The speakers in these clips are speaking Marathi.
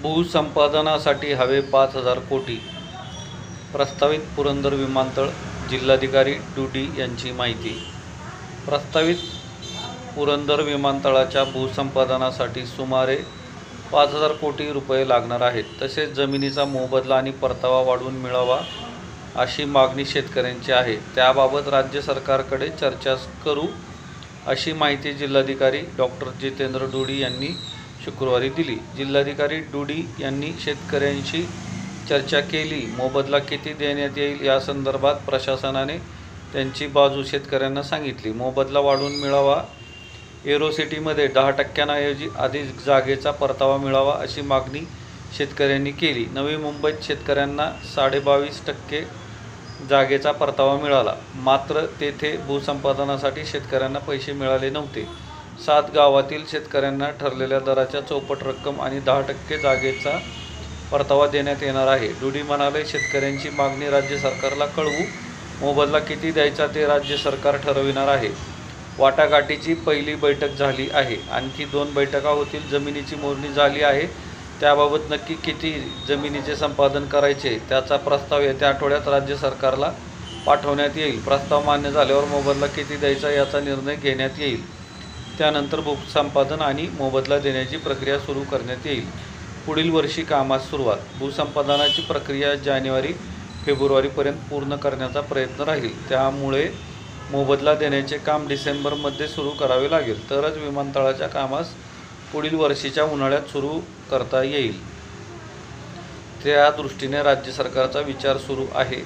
भूसंपादनासाठी हवे 5,000 कोटी. प्रस्तावित पुरंदर विमानतळ. जिल्हाधिकारी डी यांची माहिती. प्रस्तावित पुरंदर विमानतळाच्या भूसंपादनासाठी सुमारे 5,000 कोटी रुपये लागणार आहेत. तसेच जमिनीचा मोबदला आणि परतावा वाढवून मिळावा अशी मागणी शेतकऱ्यांची आहे. त्याबाबत राज्य सरकारकडे चर्चा करू अशी माहिती जिल्हाधिकारी जितेंद्र डोडी यांनी शुक्रवारी दिली. जिल्हाधिकारी डोडी यांनी शेतकऱ्यांशी चर्चा केली. मोबदला किती देण्यात येईल या संदर्भात प्रशासनाने त्यांची बाजू शेतकऱ्यांना सांगितली. मोबदला वाढवून मिळावा. एरोसिटीमध्ये 10% अधिक जागेचा परतावा मिळावा अशी मागणी शेतकऱ्यांनी केली. नवी मुंबईत शेतकऱ्यांना 22.5% जागेचा परतावा मिळाला. मात्र तेथे भूसंपादनासाठी शेतकऱ्यांना पैसे मिळाले नव्हते. 7 गावातील शेतकऱ्यांना ठरलेल्या दराच्या चौपट रक्कम आणि 10% जागेचा परतावा देण्यात येणार आहे. डोडी म्हणाले, शेतकऱ्यांची मागणी राज्य सरकारला कळवू. मोबदला किती द्यायचा ते राज्य सरकार ठरविणार आहे. वाटाघाटीची पहिली बैठक झाली आहे. आणखी 2 बैठका होतील. जमिनीची मोजणी झाली आहे. त्याबाबत नक्की किती जमिनीचे संपादन करायचे त्याचा प्रस्ताव येत्या आठवड्यात राज्य सरकारला पाठवण्यात येईल. प्रस्ताव मान्य झाल्यावर मोबदला किती द्यायचा याचा निर्णय घेण्यात येईल. त्यानंतर भूसंपादन आणि मोबदला देण्याची प्रक्रिया सुरू करण्यात येईल. पुढील वर्षी कामास सुरुवात. भूसंपादनाची प्रक्रिया जानेवारी-फेब्रुवारीपर्यंत पूर्ण करण्याचा प्रयत्न राहील. त्यामुळे मोबदला देण्याचे काम डिसेंबरमध्ये सुरू करावे लागेल. तरच विमानतळाच्या कामास पुढील वर्षीच्या उन्हाळ्यात सुरू करता येईल. त्या दृष्टीने राज्य सरकारचा विचार सुरू आहे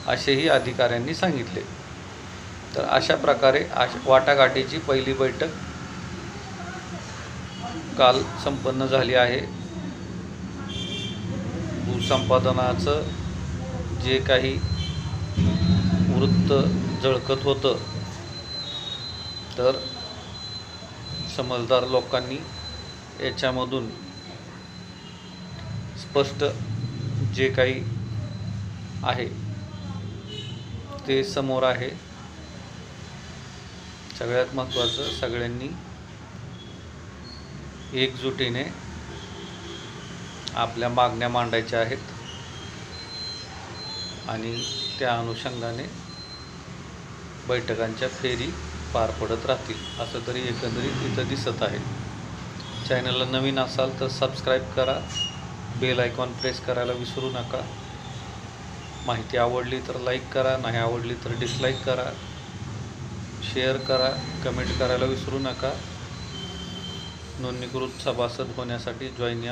असेही अधिकाऱ्यांनी सांगितले. तर अशा प्रकारे वाटाघाटीची पहिली बैठक काल संपन्न झाली आहे. भूसंपादनाचं जे काही वृत्त झळकत होतं तर समजदार लोकांनी याच्यामधून स्पष्ट जे काही आहे ते समोर आहे. सगळ्यात महत्त्वाचं, सगळ्यांनी एकजुटीने आपल्या मागण्या मांडायच्या आहेत आणि त्या अनुषंगाने बैठकांच्या फेरी पार पडत राहतील असं तरी एकंदरीत इथं दिसत आहे. चॅनलला नवीन असाल तर सबस्क्राईब करा. बेल आयकॉन प्रेस करायला विसरू नका. माहिती आवडली तर लाईक करा, नाही आवडली तर डिसलाईक करा, शेअर करा, कमेंट करायला विसरू नका. नोंदणीकृत सभासद होण्यासाठी जॉईन या.